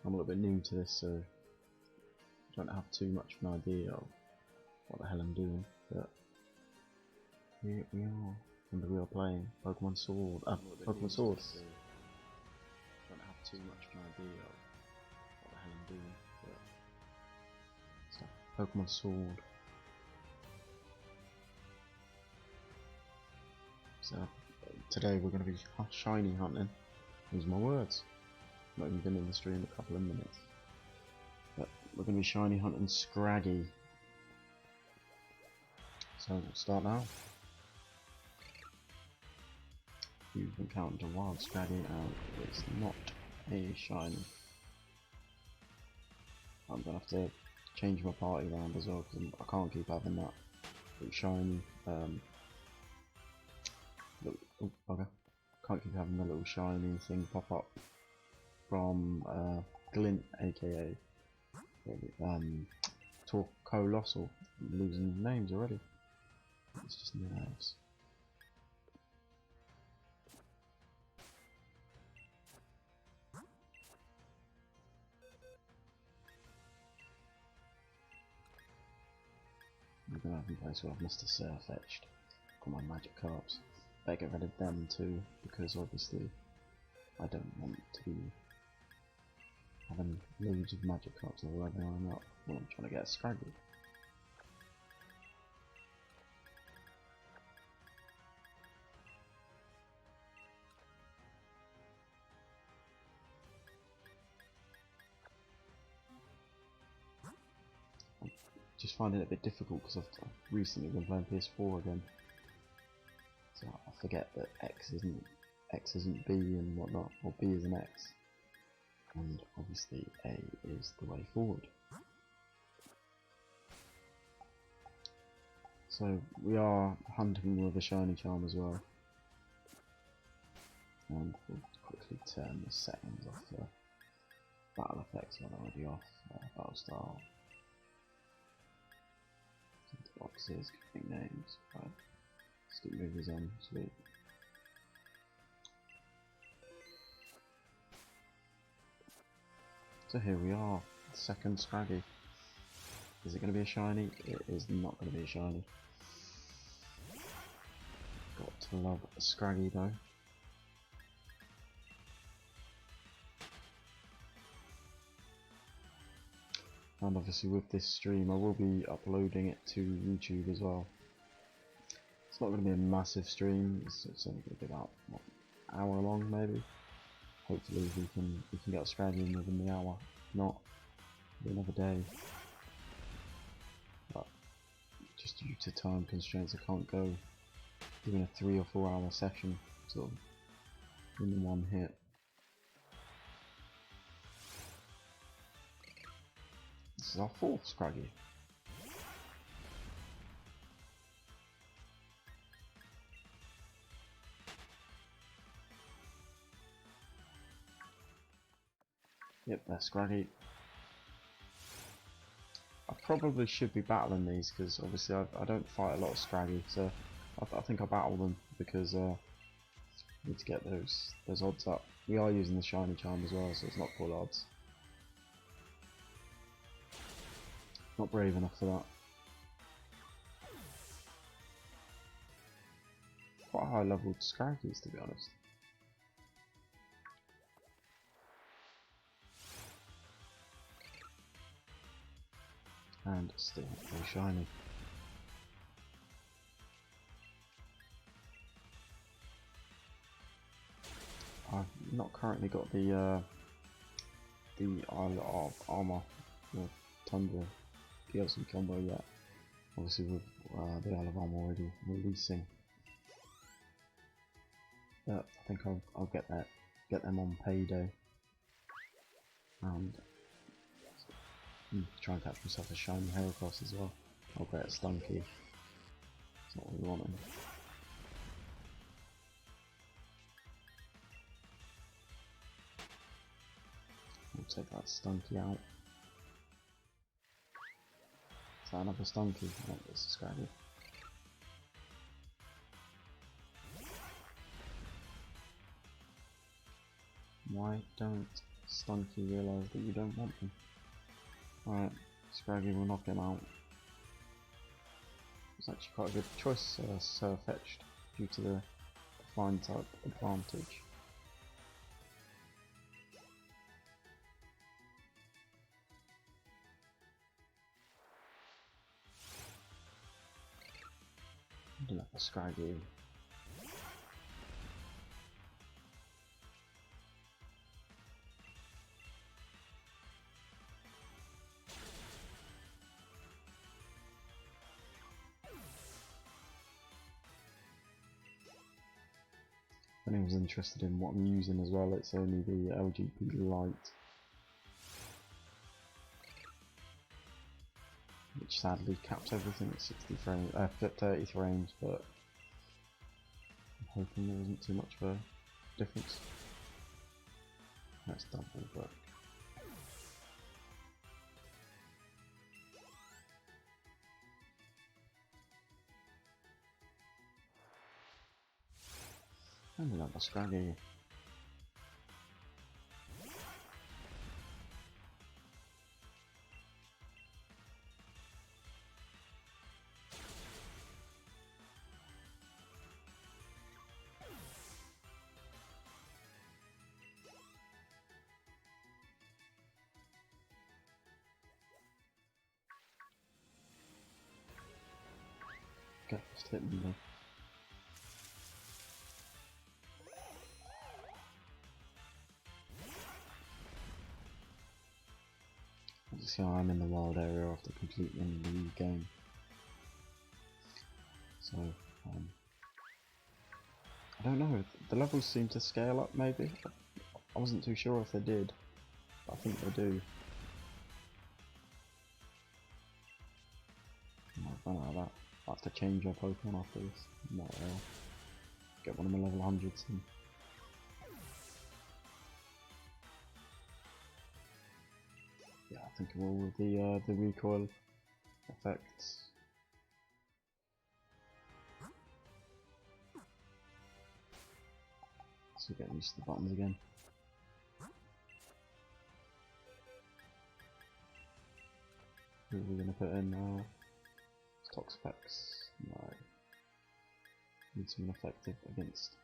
I'm a little bit new to this, so I don't have too much of an idea of what the hell I'm doing, but here we are, and we are playing Pokemon Sword, Pokemon Sword. So I don't have too much of an idea of what the hell I'm doing, but so Pokemon Sword. So today we're going to be shiny hunting. Use my words. Not even been in the stream a couple of minutes. But we're going to be shiny hunting Scraggy. So we'll start now. You've encountered a wild Scraggy and it's not a shiny. I'm going to have to change my party around as well because I can't keep having that shiny. Oh, okay. Can't keep having the little shiny thing pop up from Glint, aka Colossal. I'm losing names already. It's just nerves. I'm gonna have a place where I've missed a Surfetched. Got my Magikarps. Better get rid of them too, because obviously I don't want to be having loads of Magikarps leveling on up when I'm trying to get a Scraggy. I'm just finding it a bit difficult because I've recently been playing PS4 again. So I forget that X isn't B and whatnot, or B is an X, and obviously A is the way forward. So we are hunting with a shiny charm as well, and we'll quickly turn the settings off for battle effects are already off, battle style, boxes, names, right. Stick movers on, sweet. So here we are, the second Scraggy. Is it going to be a shiny? It is not going to be a shiny. Got to love a Scraggy though. And obviously with this stream I will be uploading it to YouTube as well. It's not going to be a massive stream, it's only going to be about what, an hour long maybe. Hopefully we can get a Scraggy in within the hour. If not, it'll be another day. But just due to time constraints I can't go doing a 3 or 4 hour session sort of in one hit. This is our fourth Scraggy. Yep, that's Scraggy. I probably should be battling these because obviously I don't fight a lot of Scraggy, so I think I'll battle them because I need to get those odds up. We are using the shiny charm as well, so it's not full odds. Not brave enough for that. Quite high leveled Scraggies to be honest. And still very shiny. I've not currently got the Isle of Armor, the Tundra DLC combo yet. Obviously with the Isle of Armor already releasing. But I think I'll get them on payday. And try and catch myself a shiny Heracross as well. I'll get a Stunky. It's not what we wanted. We'll take that Stunky out. Is that another Stunky? No, this is Scraggy. Why don't Stunky realise that you don't want them. Alright, Scraggy will knock him out. It's actually quite a good choice, Surfetched, due to the Flying type advantage. I don't know if Scraggy. If anyone's interested in what I'm using as well, it's only the LGP Lite, which sadly caps everything at 60 frames, 30 frames, but I'm hoping there isn't too much of a difference. That's double, but another Scraggy. Okay, just hit me though. As you see, I'm in the wild area after completing the game. So, I don't know, the levels seem to scale up maybe? I wasn't too sure if they did, but I think they do. I might run out of that. I'll have to change our Pokemon after this. Might get one of my level 100s and yeah, I think it will with the recoil effects. So getting used to the buttons again. Who are we going to put in now? Toxapex. No. Need someone effective against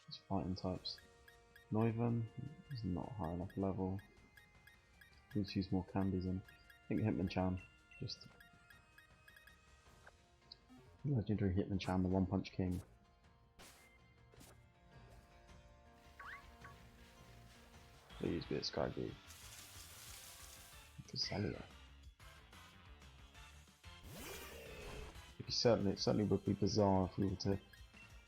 these fighting types. Noivern is not high enough level. Need to use more candies in. I think Hitmonchan, just legendary Hitmonchan, the One Punch King. Please be a Scraggy. Cellular. It certainly would be bizarre if we were to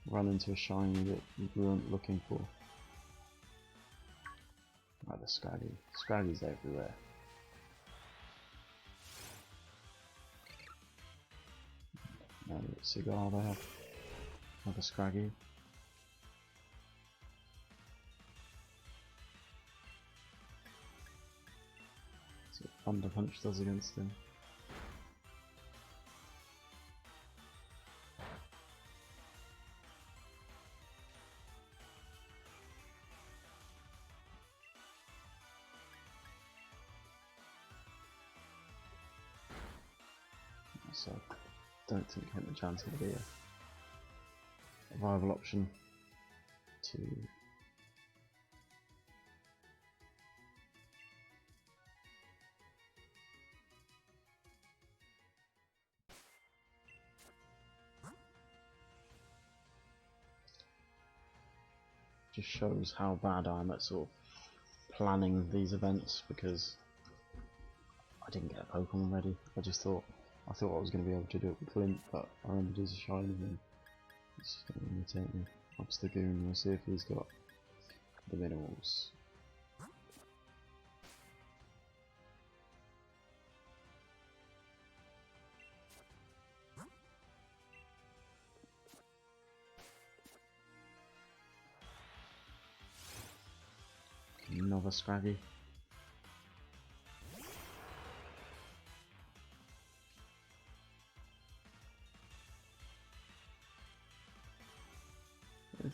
run into a shiny that we weren't looking for. Right, the Scraggy. Scraggy's everywhere. Now let's Cigar there. Another Scraggy. See what Thunder Punch does against him. So, don't think Hitmonchan's going to be a viable option to just shows how bad I am at sort of planning these events, because I didn't get a Pokemon ready. I thought I was going to be able to do it with Flint, but I remembered he's a shiny and it's just going to imitate me. Ups the Goon, we'll see if he's got the minerals. Another Scraggy.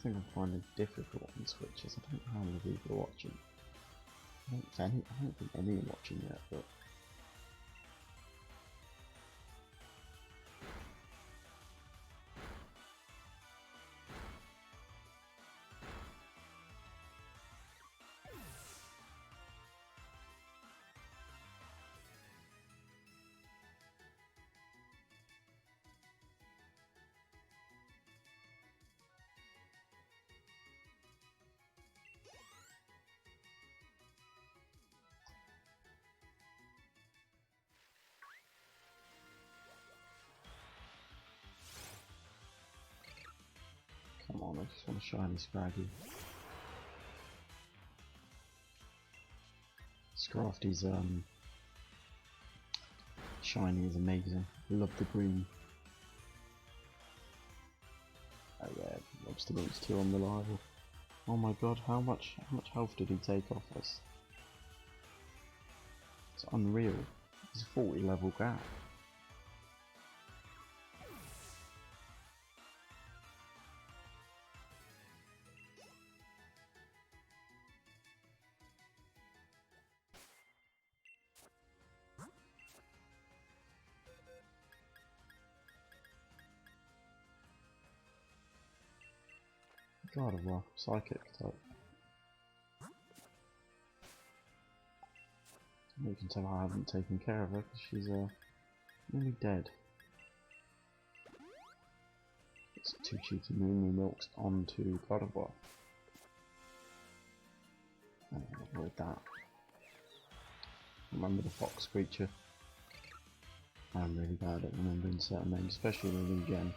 think I'm finding it difficult on Switch is I don't know how many people are watching. I don't think any are watching yet, but come on, I just want a shiny Scraggy. Scrafty's shiny is amazing. Love the green. Oh yeah, Obstacles 2 unreliable. Oh my god, how much health did he take off us? It's unreal. It's a 40 level gap. God of War, psychic type. You can tell I haven't taken care of her because she's nearly dead. It's too cheeky. Moo milks onto God of War. Avoid that. Remember the fox creature. I'm really bad at remembering certain names, especially the new gen.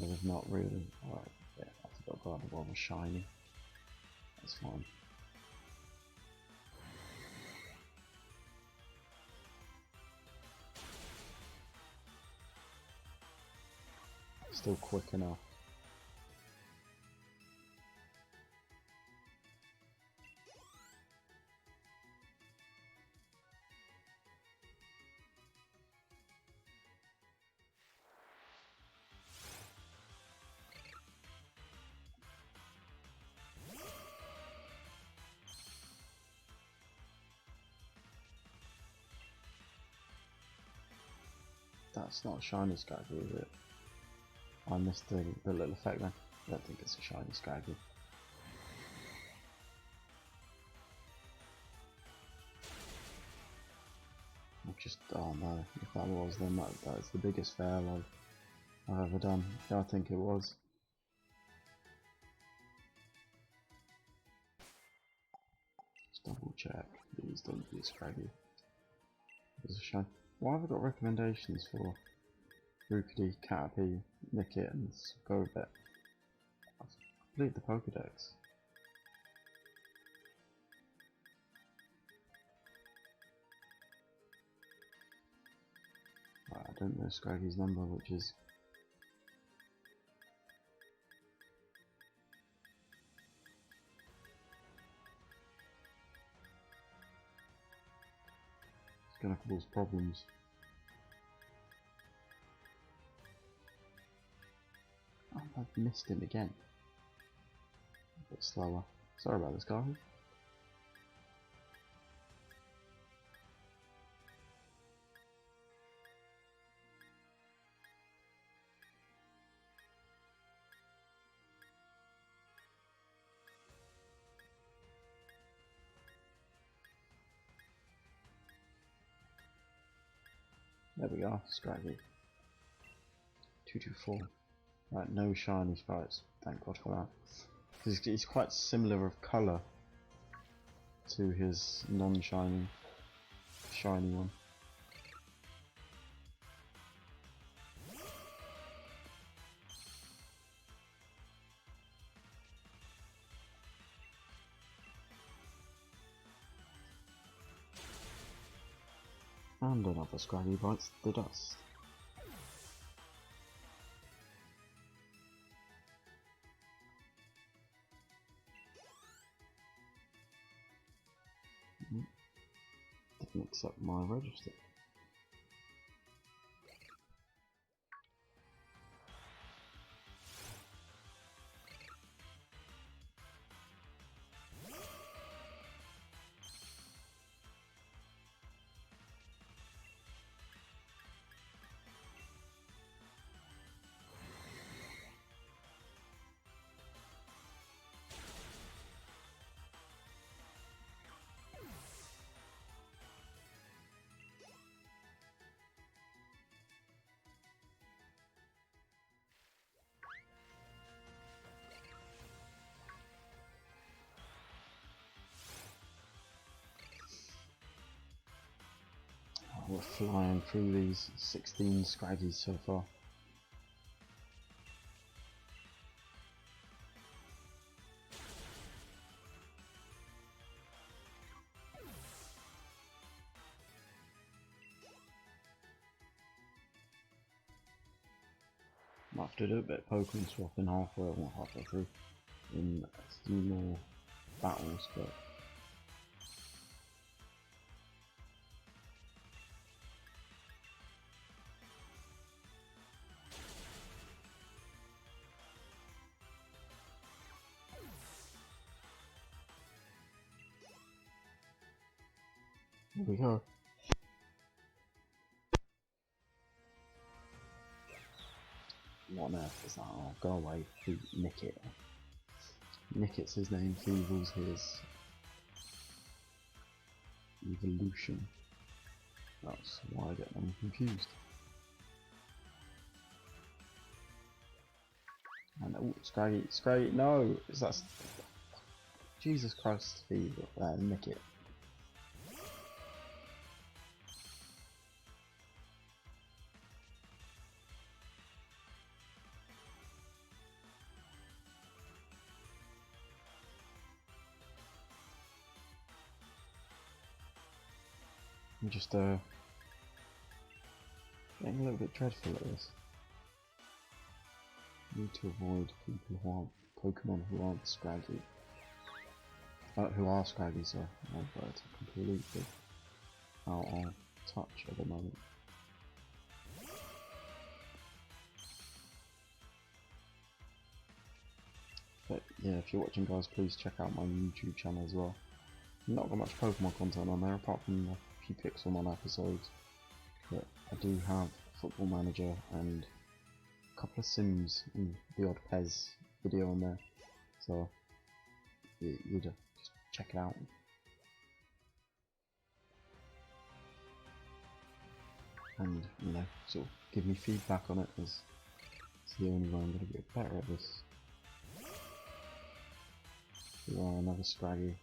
I've not really. Alright, yeah, I forgot God of War was shiny. That's fine. Still quick enough. That's not a shiny Scraggy, is it? I missed the little effect then. I don't think it's a shiny Scraggy. Just, oh no, if that was, then that's the biggest fail I've ever done. Yeah, I think it was. Just double check. Please don't be a Scraggy. It's a shame. Why have I got recommendations for Rookedy, Caterpie, Nickit and Skobet? I've completed the Pokedex. Right, I don't know Scraggy's number, which is gonna cause problems. Oh, I've missed him again. A bit slower. Sorry about this, guys. There we are, Scraggy. 224. Right, no shiny sprites. Thank God for that. Because he's quite similar of colour to his non-shiny, shiny one. And another Scraggy bites the dust. Didn't accept my register. We're flying through these 16 Scraggies so far. Might have to do a bit of Pokemon swapping halfway through in a few more battles, but here we go. What on earth is that? Oh, go away, Nickit. Nickit's his name, Feeble's his evolution. That's why I get them confused. And oh, Scraggy, no! Is that Jesus Christ, Feeble, Nickit. I'm just getting a little bit dreadful at this. Need to avoid people who aren't Pokemon who aren't Scraggy. Who are Scraggy, so my words are completely out of touch at the moment. But yeah, if you're watching, guys, please check out my YouTube channel as well. Not got much Pokemon content on there apart from a few Pixelmon episodes, but I do have Football Manager and a couple of Sims and the odd Pez video on there, so you just check it out. And you know, sort of give me feedback on it, as it's the only way I'm going to get better at this. Yeah, another Scraggy.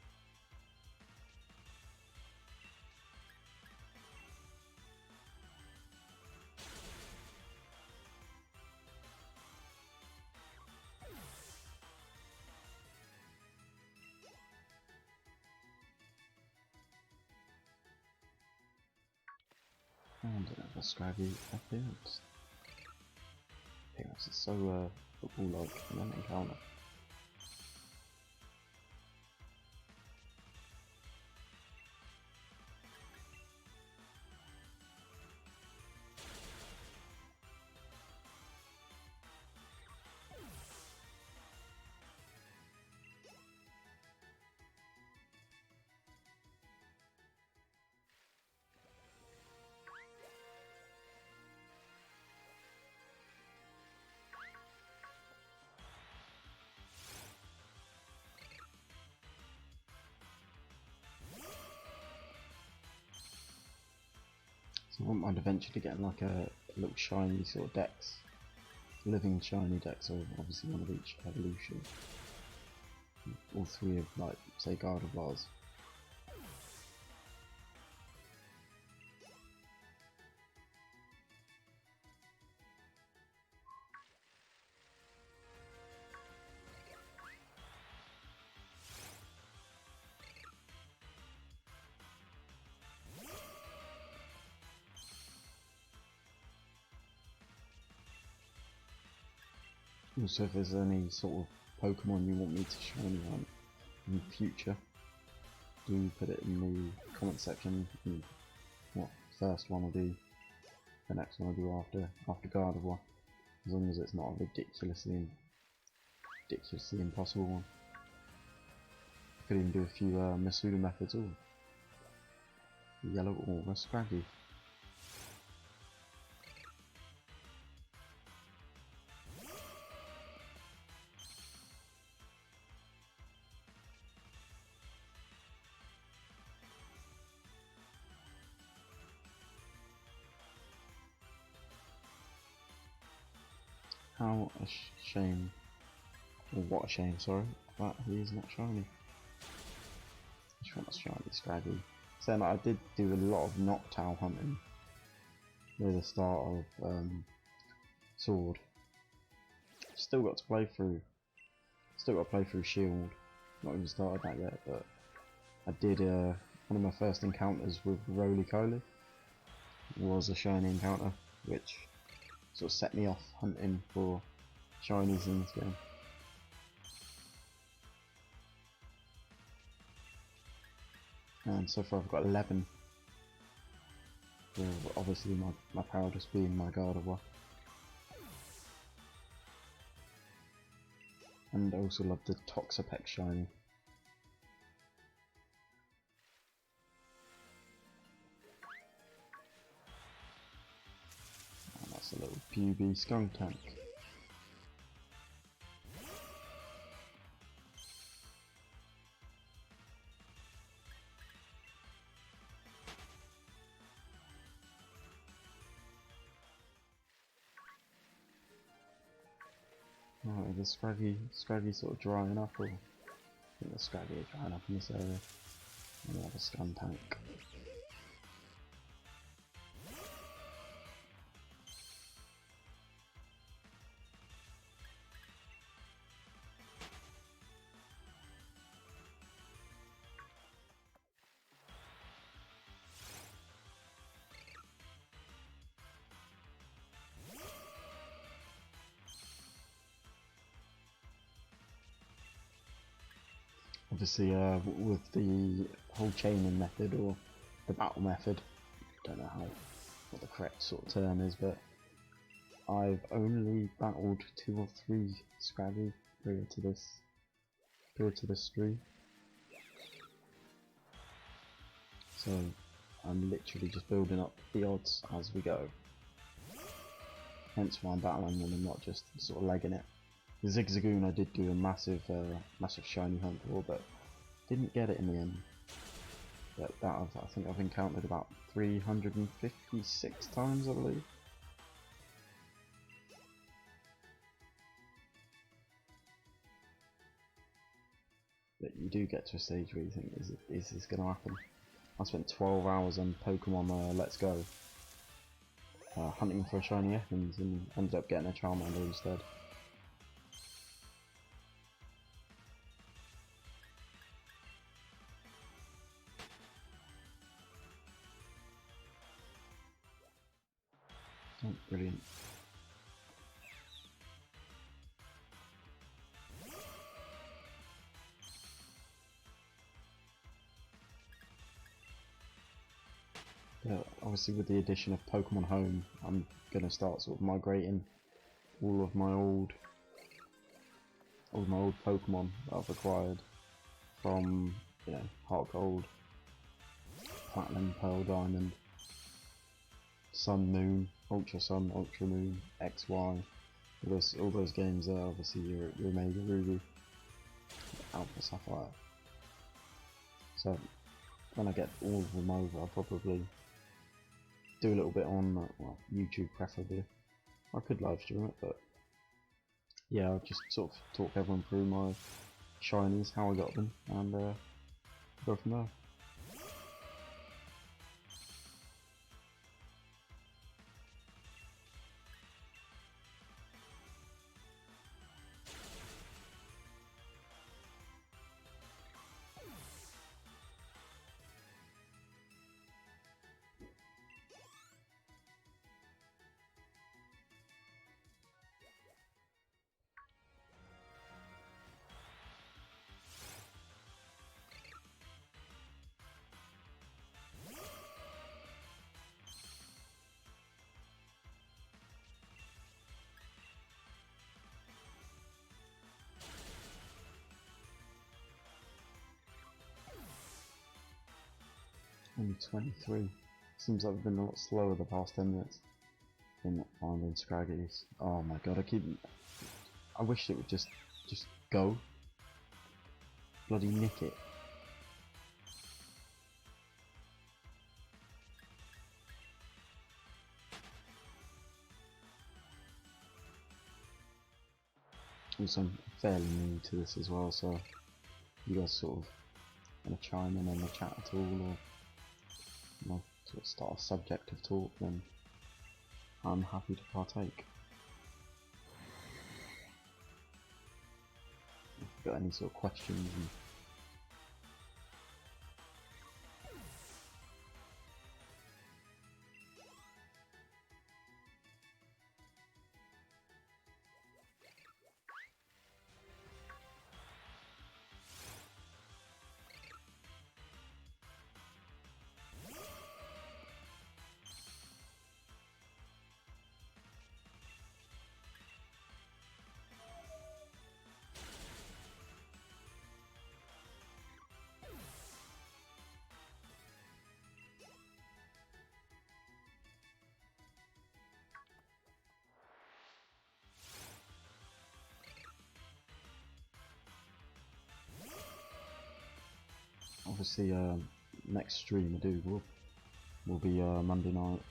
And another Scraggy appearance. Appearance is so football-like in an encounter. So I wouldn't mind eventually getting like a little shiny sort of Dex, living shiny Dex, or obviously one of each evolution. All three of, like, say, Gardevoirs. Also, if there's any sort of Pokemon you want me to shiny hunt in the future, do put it in the comment section. And what first one will be, the next one will do after Gardevoir, as long as it's not a ridiculously impossible one. Could even do a few Masuda methods. Or yellow or a Scraggy. How a shame, or what a shame, sorry, that he is not shiny. Which one's shiny? Scraggy. Saying that I did do a lot of Noctowl hunting near the start of Sword. Still got to play through. Still got to play through Shield. Not even started that yet, but I did one of my first encounters with Roly-Coly. Was a shiny encounter, which sort of set me off hunting for shinies in this game. And so far I've got 11. Well, obviously my proudest being my Gardevoir. And I also love the Toxapex shiny. And that's a little PUB Skuntank. Oh, is the Scraggy sort of drying up, or I think the Scraggy is drying up in this area. And we have a Skuntank. Obviously, with the whole chaining method or the battle method, don't know what the correct sort of term is, but I've only battled 2 or 3 Scraggy prior to this stream. So I'm literally just building up the odds as we go. Hence why I'm battling them and not just sort of legging it. The Zigzagoon I did do a massive shiny hunt for, but didn't get it in the end. But that I think I've encountered about 356 times, I believe. But you do get to a stage where you think, is this going to happen? I spent 12 hours on Pokemon Let's Go hunting for a shiny Ekans and ended up getting a Charmander instead. Oh, brilliant. Obviously with the addition of Pokemon Home, I'm going to start sort of migrating all of my old Pokemon that I've acquired from, you know, Heart Gold, Platinum, Pearl, Diamond, Sun, Moon, Ultra Sun, Ultra Moon, XY, all those games there. Obviously your Omega Ruby, Alpha Sapphire. So when I get all of them over, I'll probably do a little bit on well, YouTube preferably. I could live stream it, but yeah, I'll just sort of talk everyone through my shinies, how I got them, and go from there. Only 23. Seems like I've been a lot slower the past 10 minutes in finding Scraggies. Oh my god, I wish it would just go. Bloody nick it. Also, I'm fairly new to this as well, so you guys sort of want to chime in the chat at all, or you know, sort of start a subject of talk, then I'm happy to partake. If you've got any sort of questions and obviously next stream I do will be Monday night,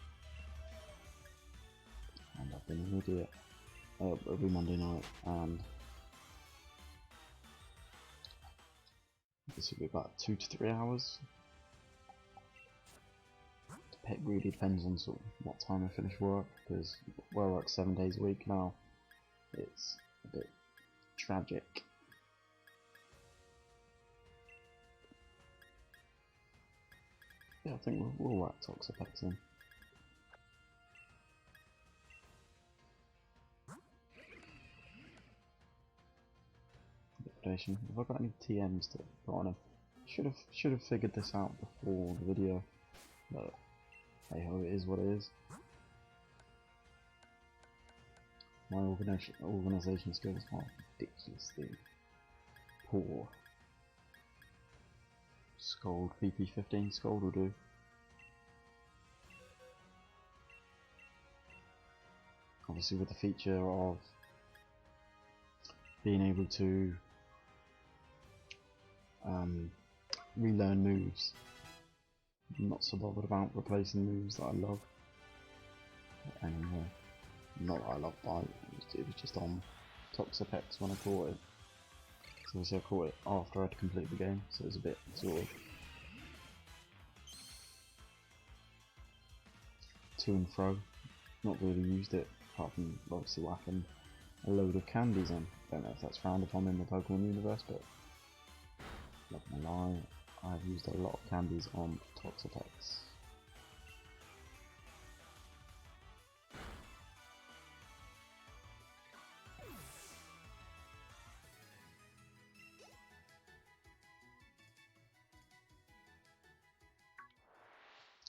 and I've been an idiot. It'll be Monday night, and this will be about 2 to 3 hours. It really depends on sort of what time I finish work, because I work 7 days a week now. It's a bit tragic. Yeah, I think we'll whack Toxapex in. Liquidation. Have I got any TMs to put on him? Should have figured this out before the video, but hey ho, it is what it is. My organisation skills are ridiculously poor. Scold, PP15, Scold will do. Obviously with the feature of being able to relearn moves, I'm not so bothered about replacing moves that I love anymore. Not that I love Bite, it was just on Toxapex when I caught it. So obviously I caught it after I'd completed the game, so it was a bit sort of to and fro. Not really used it, apart from obviously whacking a load of candies on. Don't know if that's frowned upon in the Pokemon universe, but not gonna lie, I've used a lot of candies on Toxapex.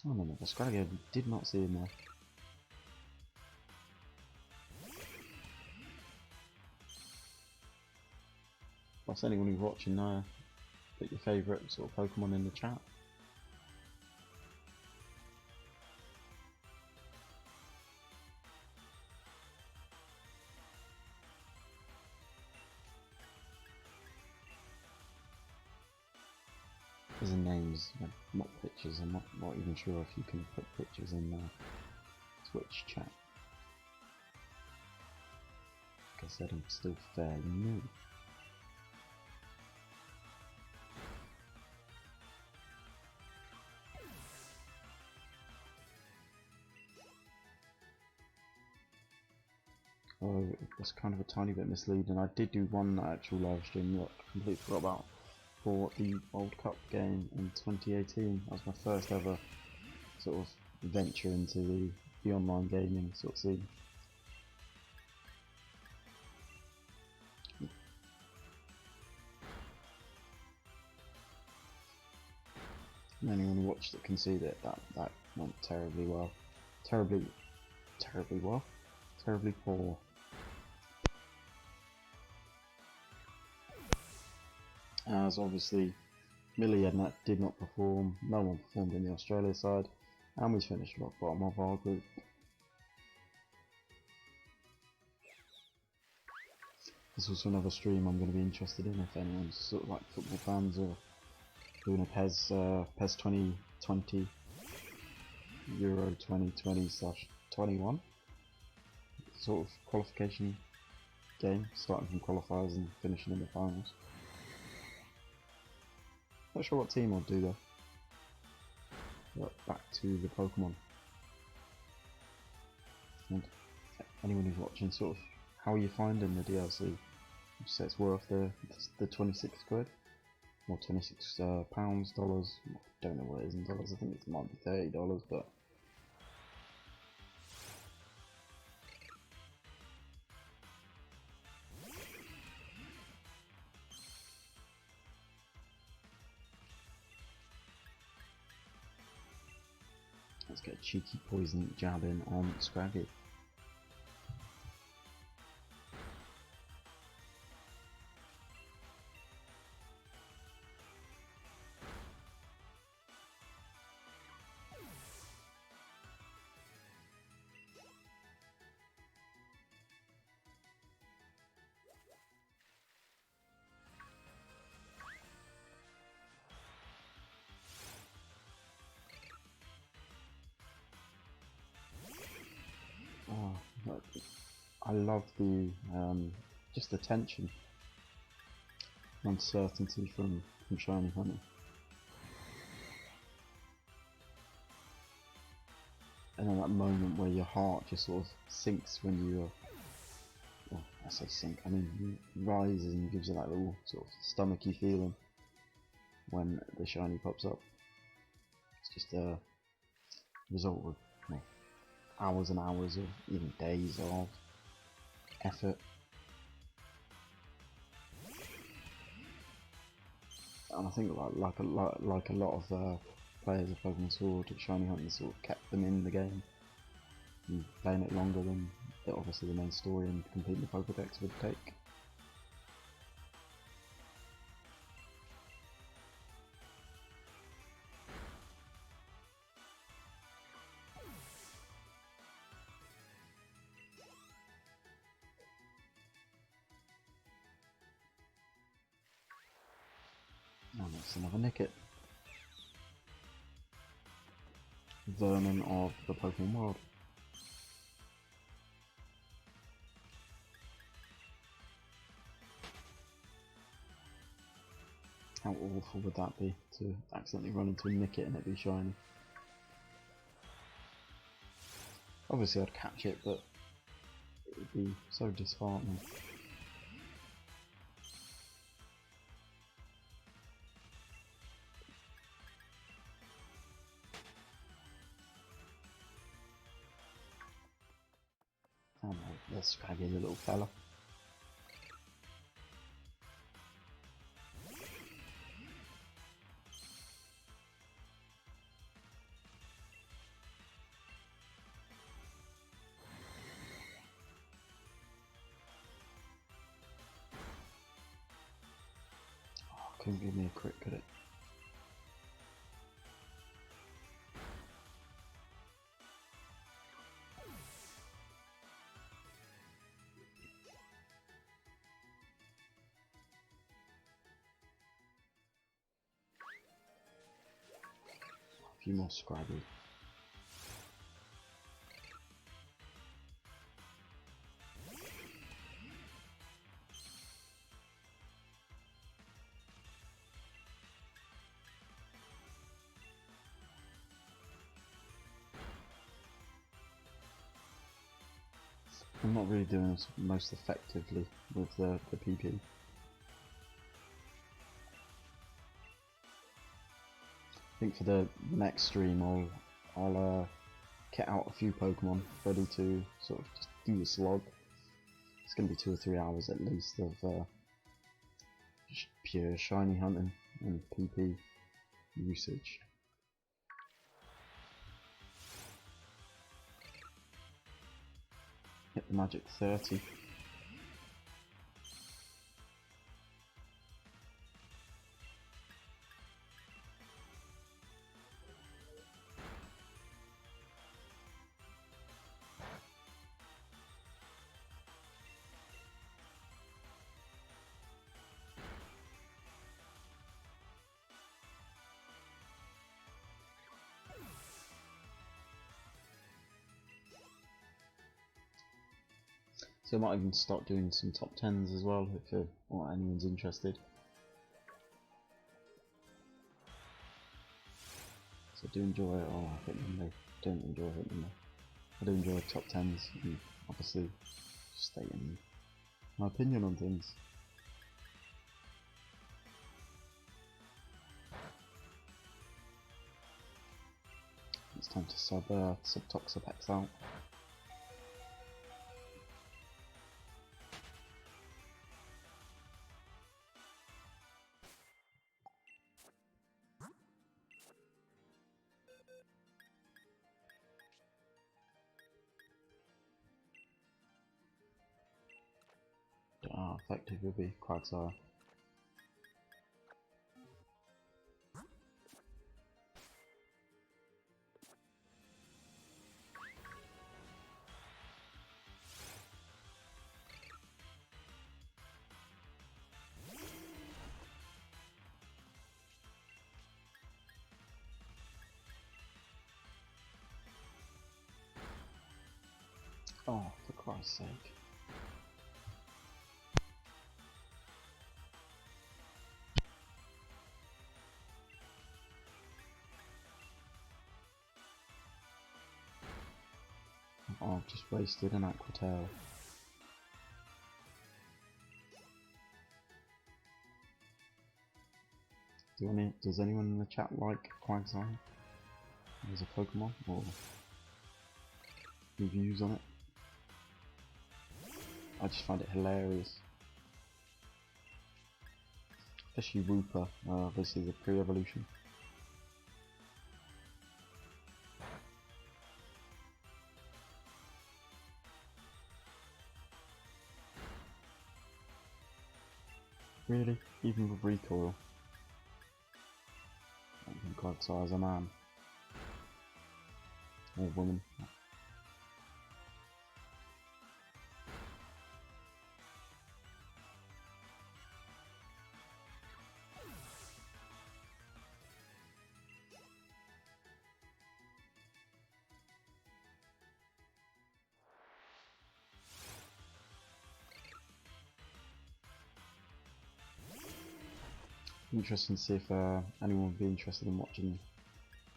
Oh no, the Scraggy did not see him there. What's anyone who's watching know? Put your favourite sort of Pokemon in the chat. As in names, not pictures. I'm not even sure if you can put pictures in the Twitch chat. Like I said, I'm still fairly new. Oh, it was kind of a tiny bit misleading. I did do one actual live stream that I completely forgot about for the World Cup game in 2018. That was my first ever sort of venture into the online gaming sort of scene. And anyone who watched it can see that that went terribly well. Terribly well. Terribly poor. As obviously Millie did not perform, no one performed in the Australia side, and we finished rock bottom of our group. There's also another stream I'm going to be interested in if anyone's sort of like football fans or doing a PES 2020 Euro 2020/21 sort of qualification game, starting from qualifiers and finishing in the finals. Not sure what team I'll do though. But back to the Pokemon. And anyone who's watching, sort of, how are you finding the DLC? Would you say it's worth the 26 quid? Or 26 pounds, dollars? I don't know what it is in dollars, I think it might be $30, but... Let's get a cheeky poison jab in on Scraggy. Oh, I love the just the tension, uncertainty from Shiny Honey, and then that moment where your heart just sort of sinks when you, well, I say sink, I mean rises and gives you that little sort of stomachy feeling when the shiny pops up. It's just a result of, well, hours and hours, or even days of effort. And I think like a lot of players of Pokemon Sword, Shiny Hunting sort of kept them in the game and playing it longer than obviously the main story and completing the Pokedex would take. Oh, that's another Nickit. Vermin of the Pokemon world. How awful would that be to accidentally run into a Nickit and it be shiny? Obviously I'd catch it, but it would be so disheartening. Oh no, there's Scraggy, the little fella. Oh, couldn't give me a crit, could it? A few more Scraggy. I'm not really doing this most effectively with the PP. I think for the next stream I'll get out a few Pokemon ready to sort of just do the slog. It's going to be 2 or 3 hours at least of just pure shiny hunting and PP usage. Hit the magic 30. So I might even start doing some top 10s as well if anyone's interested. So do enjoy it or hit them, they don't enjoy hitting them. I do enjoy top 10s and obviously stating my opinion on things. It's time to sub Toxapex out. Effective will be Quagsire. Oh, for Christ's sake. Oh, I've just wasted an Aqua Tail. Does anyone in the chat like Quagsire as a Pokemon, or reviews on it? I just find it hilarious. Especially Wooper, obviously the pre-evolution. Really? Even with recoil? I don't think Quagsire is a man. Or woman. Interesting to see if anyone would be interested in watching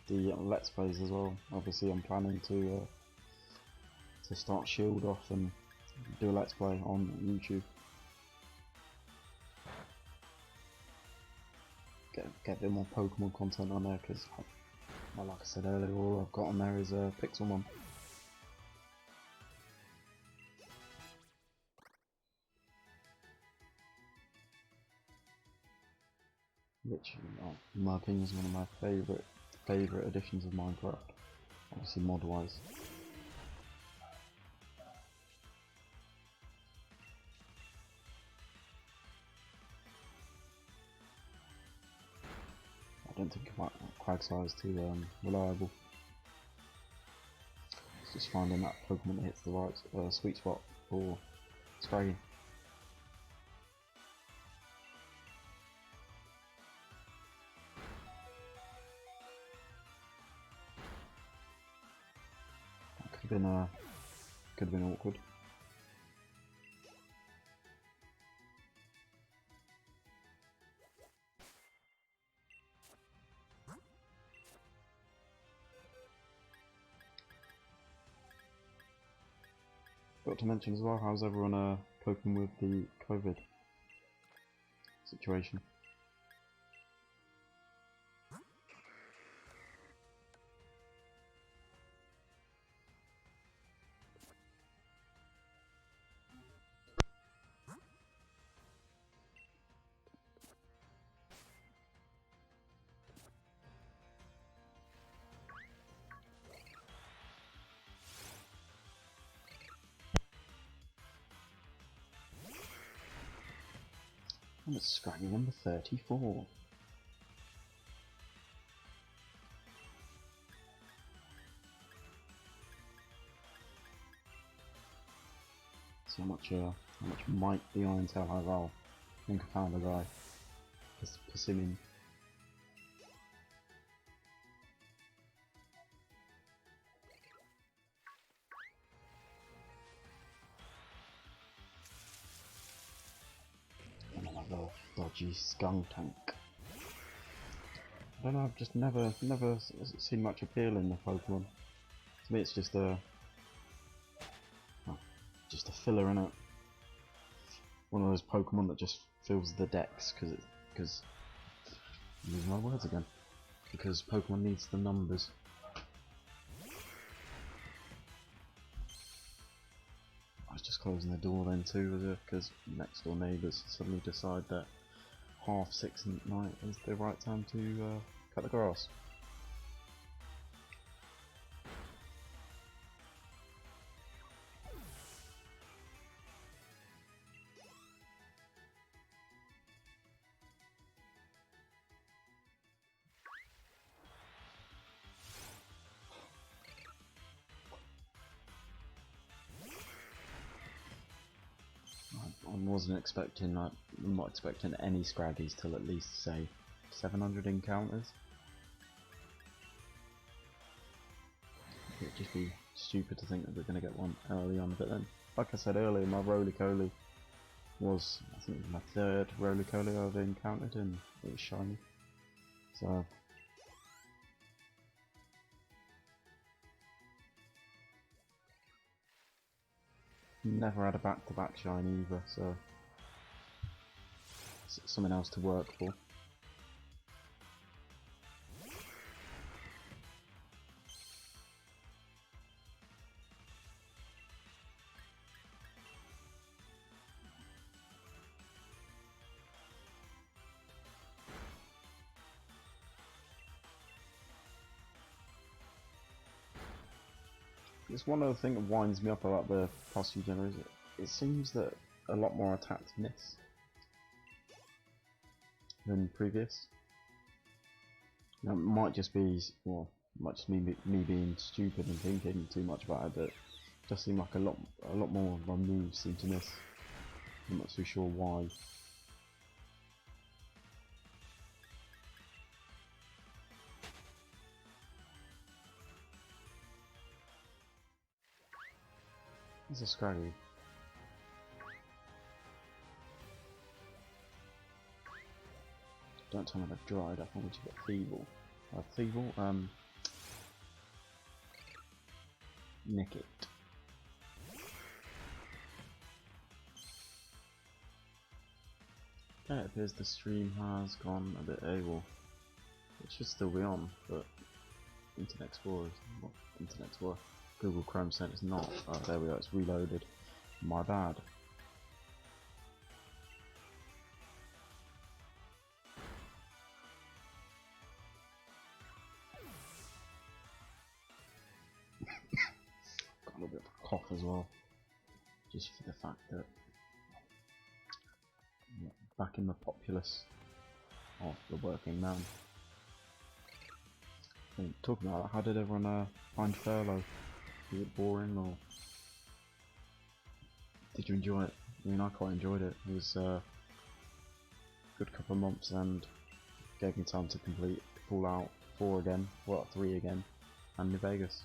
the Let's Plays as well. Obviously I'm planning to start Shield off and do a Let's Play on YouTube. Get a bit more Pokemon content on there, because well, like I said earlier, all I've got on there is Pixelmon. Which, in my opinion, is one of my favourite editions of Minecraft. Obviously mod-wise. I don't think Quagsire is too reliable. It's just finding that Pokemon that hits the right sweet spot for spraying. Could have been awkward. Got to mention as well, how's everyone coping with the COVID situation? And it's Scraggy number 34. See how much might the Iron Tail have. I think I found a guy. Persimmon. Another dodgy Skuntank. I don't know, I've just never seen much appeal in the Pokemon. To me it's just a just a filler in it. One of those Pokemon that just fills the decks because I'm losing my words again. Because Pokemon needs the numbers. I was just closing the door then too, was it? Because next door neighbours suddenly decide that 6:30 at night is the right time to cut the grass. I wasn't expecting, like, I'm not expecting any Scraggies till at least, say, 700 encounters. It'd just be stupid to think that we're going to get one early on, but then, like I said earlier, my Roly-Coly was, I think, my third Roly-Coly I've encountered, and it was shiny. So, never had a back-to-back shiny either, so something else to work for. It's one other thing that winds me up about the past few generations. It seems that a lot more attacks miss than previous. Now, it might just be, well, might just me being stupid and thinking too much about it, but it does seem like a lot more of my moves seem to miss. I'm not too sure why. There's a Scraggy. Don't tell me they've dried up, I want to get Feeble. Feeble, nick it. Okay, it appears the stream has gone a bit AWOL. It should still be on, but Internet Explorer, not Internet Explorer. Google Chrome said it's not. Oh, there we go, it's reloaded. My bad. Got a little bit of a cough as well, just for the fact that I'm back in the populace of the working man. And talking about that, how did everyone find Furlough? Was it boring or did you enjoy it? I mean, I quite enjoyed it. It was a good couple of months and gave me time to complete Fallout 4 again, Fallout 3 again, and New Vegas.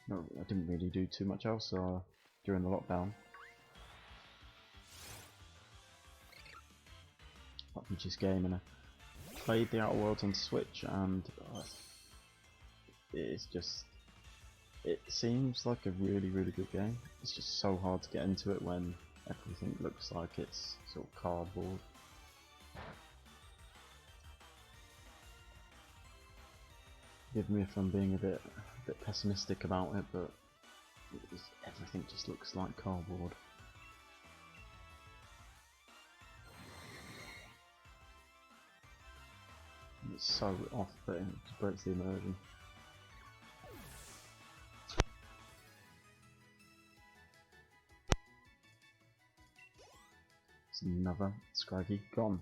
No, I didn't really do too much else during the lockdown. Apart from just gaming. I played the Outer Worlds on Switch and it's just, it seems like a really good game. It's just so hard to get into it when everything looks like it's sort of cardboard. Forgive me if I'm being a bit pessimistic about it, but everything just looks like cardboard. It's so off-putting, it just breaks the immersion. It's another Scraggy gone.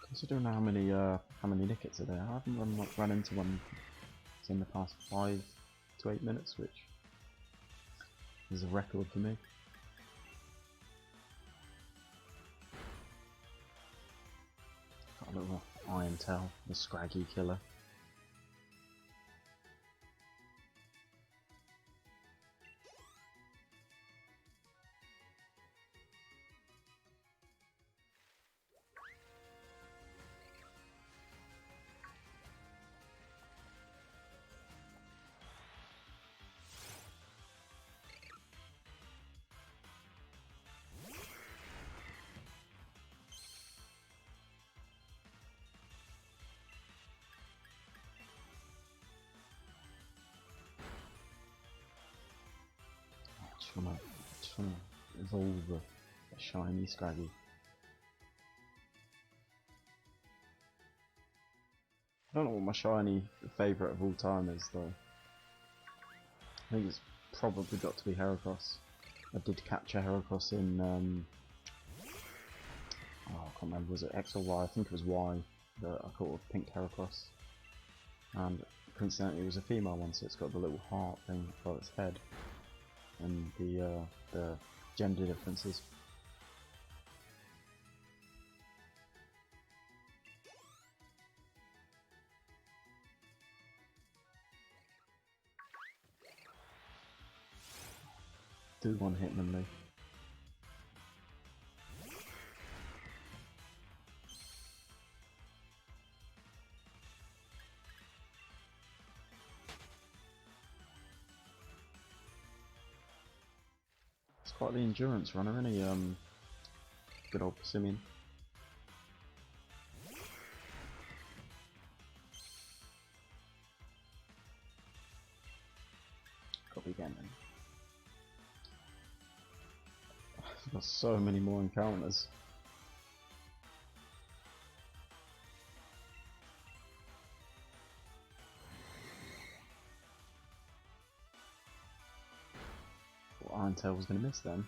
Considering how many Nickets are there, I haven't run into one in the past 5 to 8 minutes, which is a record for me. Got a little Iron Tail, the Scraggy killer. just wanna evolve a shiny Scraggy. I don't know what my shiny favourite of all time is though. I think it's probably got to be Heracross. I did catch a Heracross in oh, I can't remember, was it X or Y? I think it was Y that I caught a pink Heracross. And coincidentally it was a female one, so it's got the little heart thing above its head. And the gender differences. Do one hit them though. It's quite the endurance runner, isn't he? Good old Simeon. Got to be getting him. I've got so many more encounters. Well, Iron Tail was going to miss then.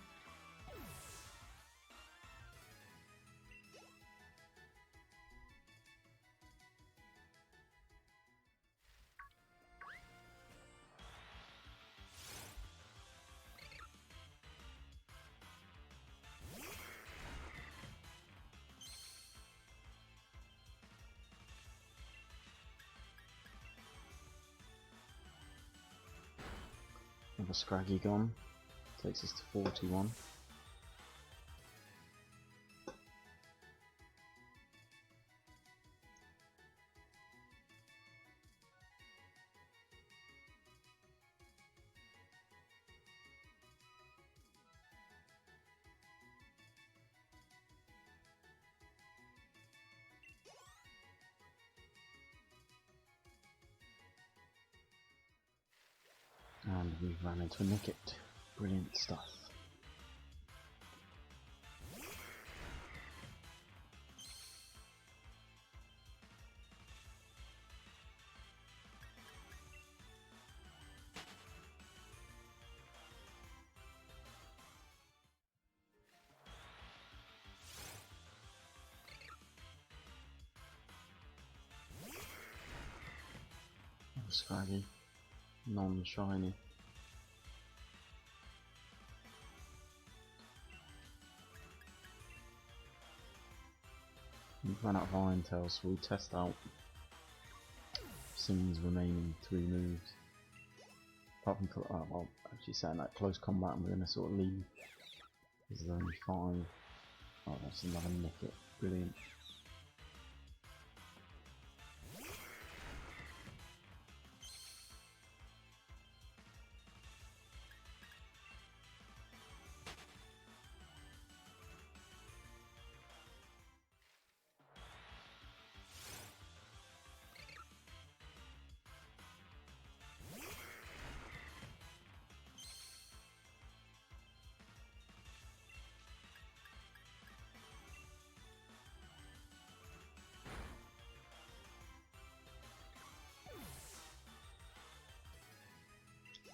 Another Scraggy gone. Takes us to 41. And we've run into a Nickit. Brilliant stuff. Scraggy, non-shiny. We've run out of Iron Tail, so we'll test out Simon's remaining 3 moves. Apart from, well, actually saying that close combat, I'm going to sort of leave. There's only 5. Oh, that's another Nickit. Brilliant.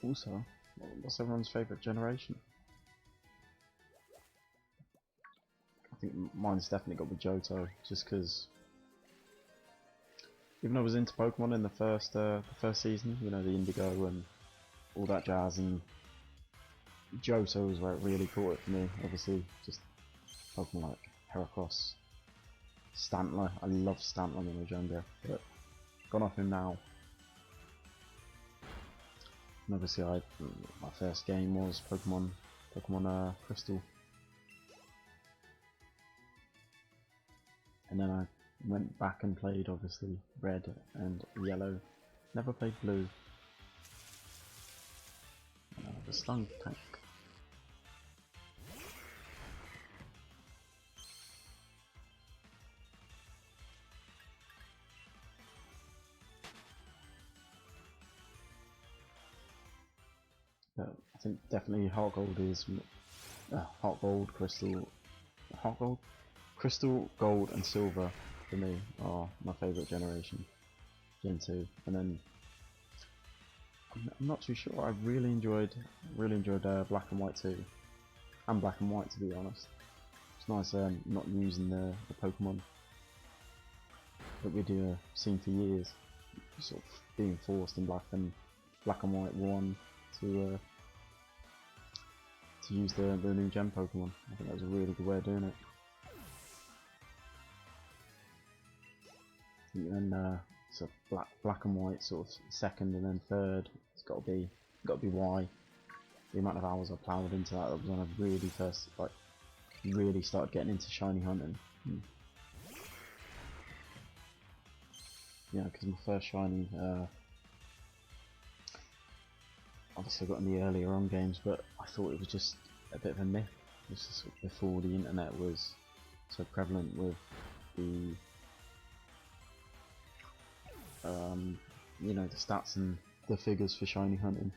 Also, what's everyone's favourite generation? I think mine's definitely got to be Johto, just because even though I was into Pokemon in the first season, you know, the Indigo and all that jazz, and Johto was where it really caught it for me. Obviously, just Pokemon like Heracross, Stantler. I loved Stantler when I was younger, but gone off him now. And obviously, my first game was Pokemon Crystal, and then I went back and played obviously Red and Yellow. Never played Blue. The Stunk Tank. But I think definitely Heart Gold is Heart Gold, Heart Gold, Crystal, Gold, and Silver for me are my favourite generation, Gen 2, and then I'm not too sure. I really enjoyed Black and White too, and Black and White to be honest. It's nice not using the Pokemon that we'd seen for years, sort of being forced in Black and White 1 to use the new Gen Pokemon. I think that was a really good way of doing it. And then so Black and White sort of second, and then third. It's got to be Y. The amount of hours I ploughed into that was when I really first really started getting into shiny hunting. Yeah, because my first shiny, obviously I got in the earlier on games, but I thought it was just a bit of a myth. This is before the internet was so prevalent with the you know, the stats and the figures for shiny hunting.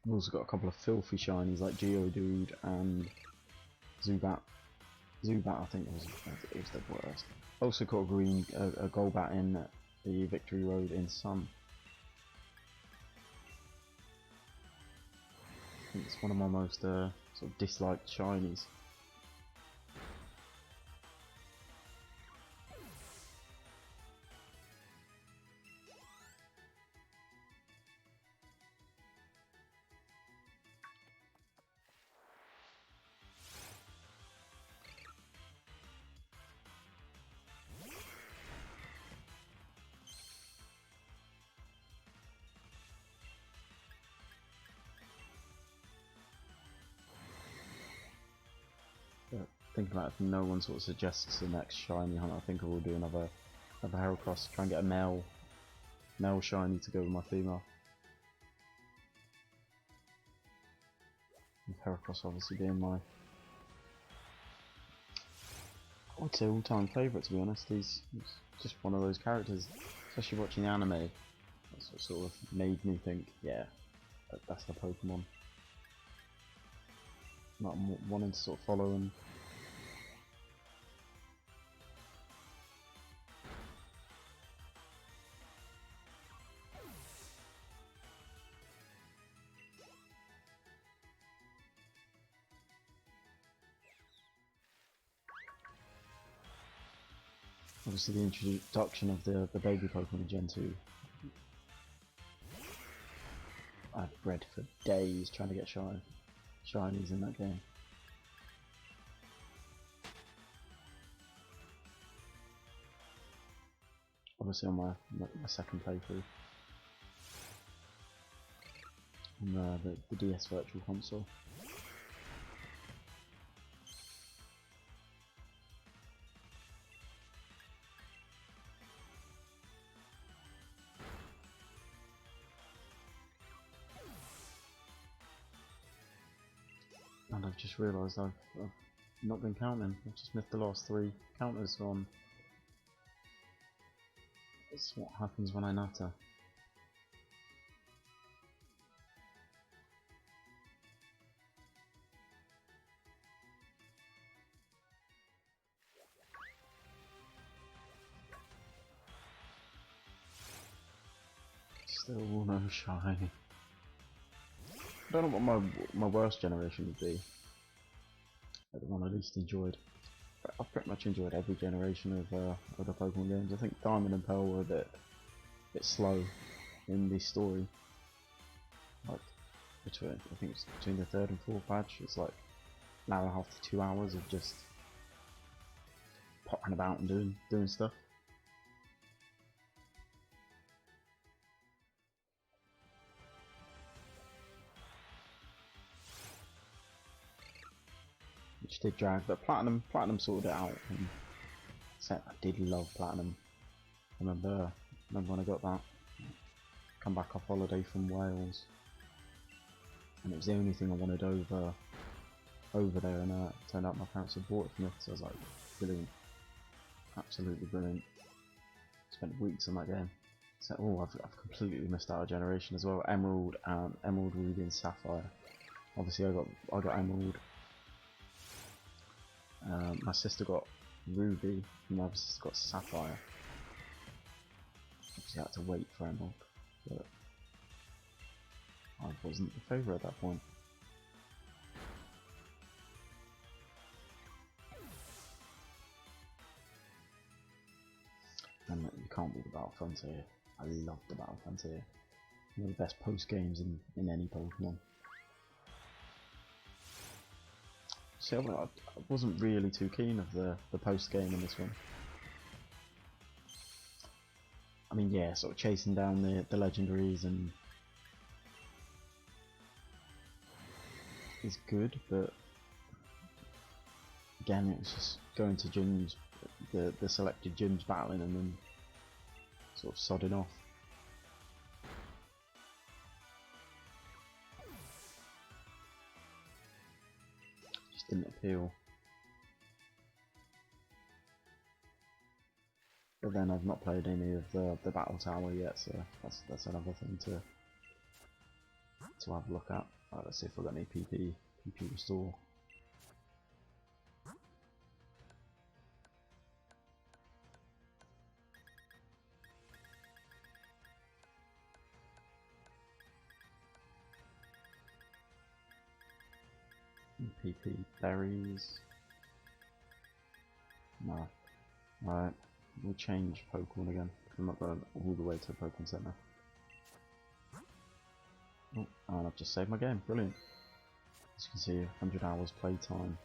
I've also got a couple of filthy shinies like Geodude and Zubat. Zubat, I think it was the worst. Also got a Golbat in the Victory Road in Sun. I think it's one of my most sort of disliked shinies. But thinking about if no one sort of suggests the next shiny hunt, I think I will do another Heracross, try and get a male shiny to go with my female. With Heracross obviously being my, I would say, all-time favourite, to be honest. He's just one of those characters, especially watching the anime. That's what sort of made me think, yeah, that's the Pokemon. Not wanting to sort of follow him. Obviously the introduction of the baby Pokemon in Gen 2. I've bred for days trying to get shinies in that game. Obviously on my second playthrough. On the DS Virtual Console. And I've just realised I've not been counting. I've just missed the last 3 counters on. It's what happens when I natter. Still no shiny. I don't know what my worst generation would be. The one I least enjoyed. I've pretty much enjoyed every generation of the Pokemon games. I think Diamond and Pearl were a bit slow in the story. Like I think it's between the 3rd and 4th patch, it's like an hour and a half to 2 hours of just popping about and doing stuff. Which did drag, but Platinum sorted it out. And I did love Platinum. I remember when I got that. Come back off holiday from Wales, and it was the only thing I wanted over there, and it turned out my parents had bought it for me, so I was like, brilliant, absolutely brilliant. Spent weeks on that game. So, oh, I've completely missed out a generation as well. Emerald, Ruby, and Sapphire. Obviously, I got Emerald. My sister got Ruby, and my other sister got Sapphire. Obviously, I had to wait for Emerald, but I wasn't the favourite at that point. And you can't beat the Battle Frontier. I love the Battle Frontier. One of the best post games in any Pokemon. So I wasn't really too keen of the post game in this one. I mean, yeah, sort of chasing down the legendaries and is good, but again, it's just going to gyms, the selected gyms battling and then sort of sodding off. Just didn't appeal. But then I've not played any of the Battle Tower yet, so that's another thing to have a look at. Let's see if we've got any PP restore. PP berries. No. Right. We'll change Pokemon again. I'm not going all the way to the Pokemon Center. Oh, and I've just saved my game. Brilliant. As you can see, 100 hours playtime.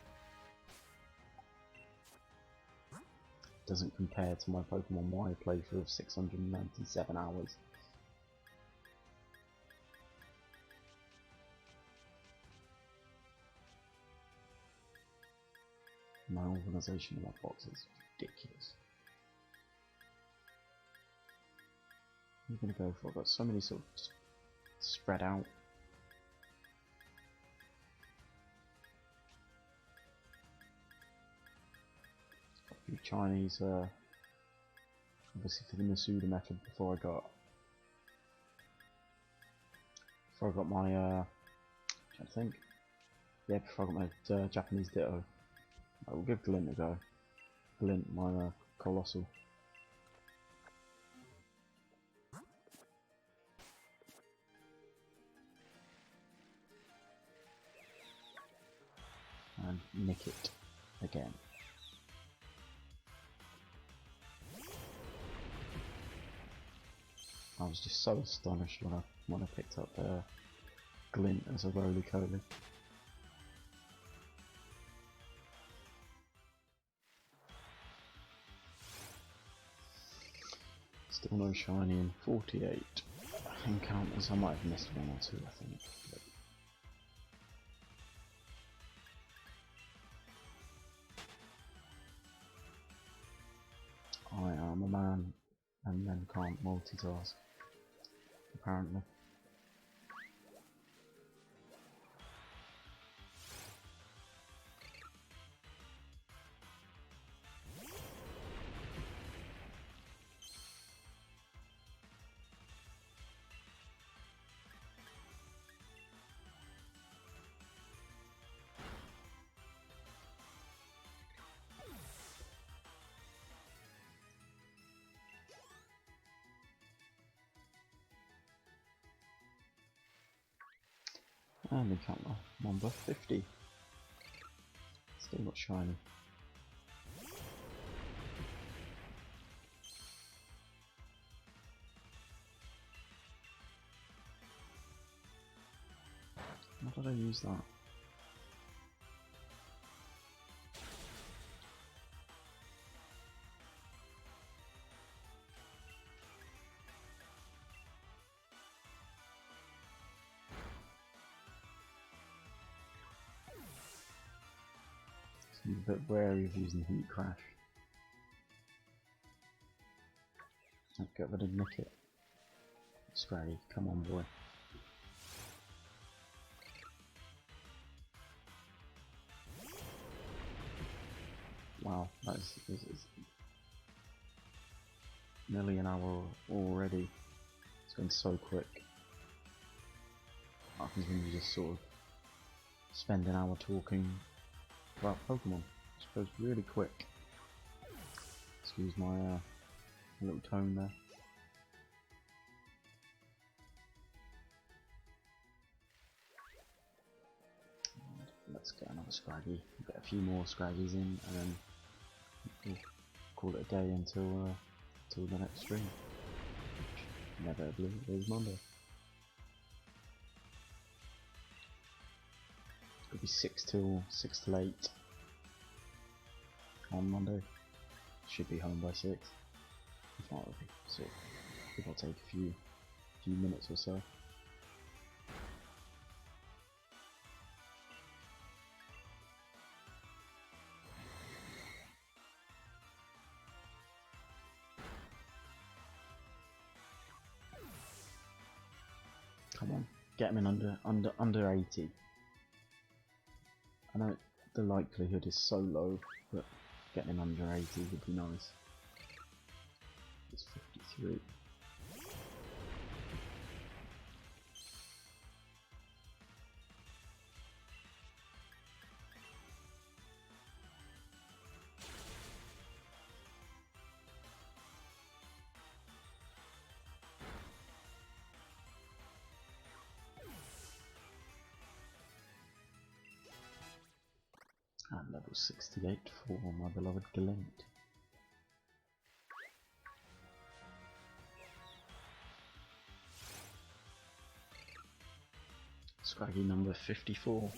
Doesn't compare to my Pokemon Y playthrough of 697 hours. My organisation in that box is ridiculous. I'm gonna go for. I've got so many sort of spread out. Got a few Chinese, obviously for the Masuda method before I got my, trying to think. Yeah, before I got my Japanese Ditto. I will give Glint a go. Glint, my Colossal. And nick it again. I was just so astonished when I picked up Glint as a Roly-Poly. Still no shiny in 48 encounters. I might have missed one or two, I think. But I am a man and men can't multitask, apparently. And encounter number 50. Still not shiny. How did I use that? I'm a bit wary of using Heat Crash. I'll get rid of Nick it. Scraggy, come on boy. Wow, that is Nearly an hour already. It's going so quick. What happens when you just sort of spend an hour talking about Pokemon? It just goes really quick. Excuse my little tone there. Let's get another Scraggy. Get a few more Scraggies in, and then we'll call it a day until the next stream. Inevitably, it is Monday. It'll be 6 till 8 on Monday. Should be home by 6. If not, it'll take a few minutes or so. Come on, get him in under 80. I know the likelihood is so low, but getting him under 80 would be nice. It's 53. And level 68 for my beloved Glint. Scraggy number 54.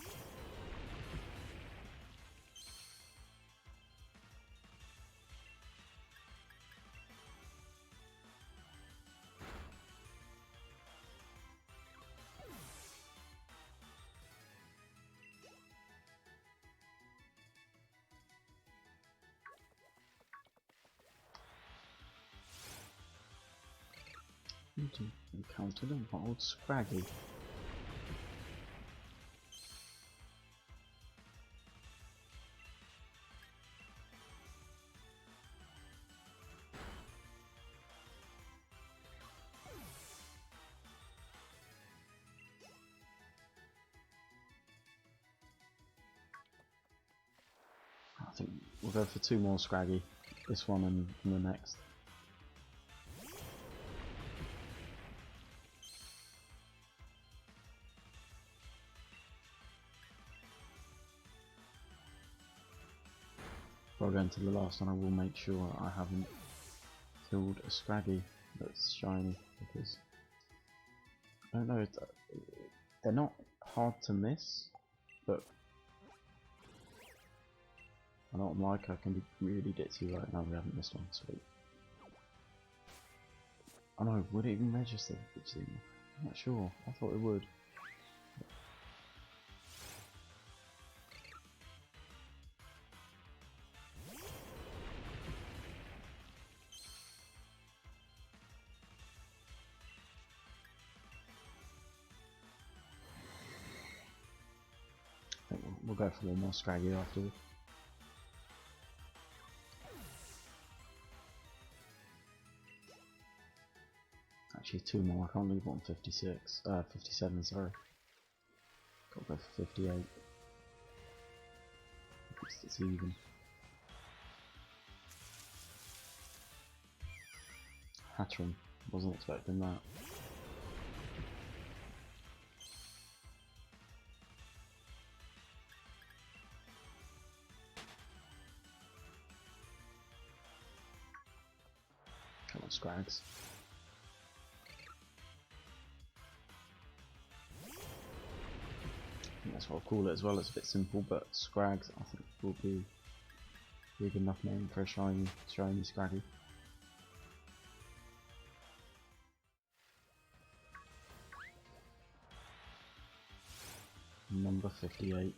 You encountered a wild Scraggy. I think we'll go for 2 more Scraggy. This one and the next. Before I go into the last one, I will make sure I haven't killed a Scraggy that's shiny, because I don't know, they're not hard to miss, but I know what I'm like, I can be really ditzy. Right now we haven't missed one, sweet. I know, would it even register? I'm not sure, I thought it would. I think we'll go for one more Scraggy afterward. Actually 2 more, I can't leave one 57, sorry. Gotta go for 58. At least it's even. Hatterene, wasn't expecting that. Come on, Scrags. That's what I'll call it as well. It's a bit simple, but Scrags I think will be a big enough name for a shiny Scraggy. Number 58.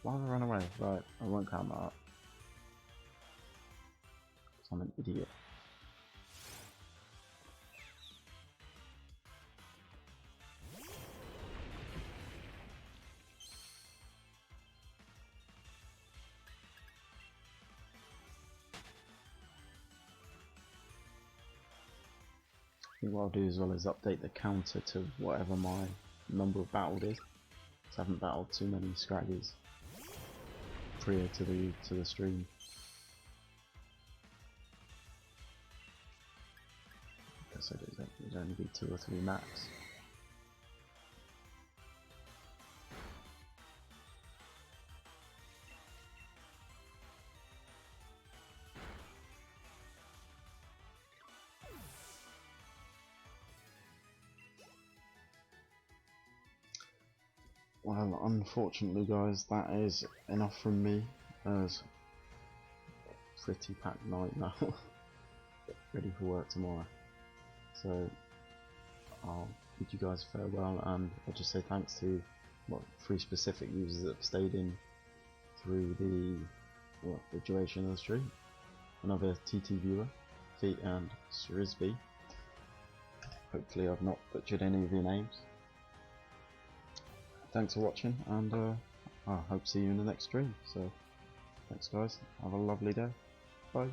Why have I run away? Right, I won't count that up. I'm an idiot. think what I'll do as well is update the counter to whatever my number of battled is. So I haven't battled too many Scraggies prior to the stream. I guess there'd only be 2 or 3 max. Well, unfortunately guys, that is enough from me, as pretty packed night now, ready for work tomorrow. So I'll bid you guys farewell, and I'll just say thanks to 3 specific users that have stayed in through the duration of the stream. Another TT viewer, Feet and Srisby. Hopefully I've not butchered any of your names. Thanks for watching, and I hope to see you in the next stream. So thanks guys, have a lovely day, bye.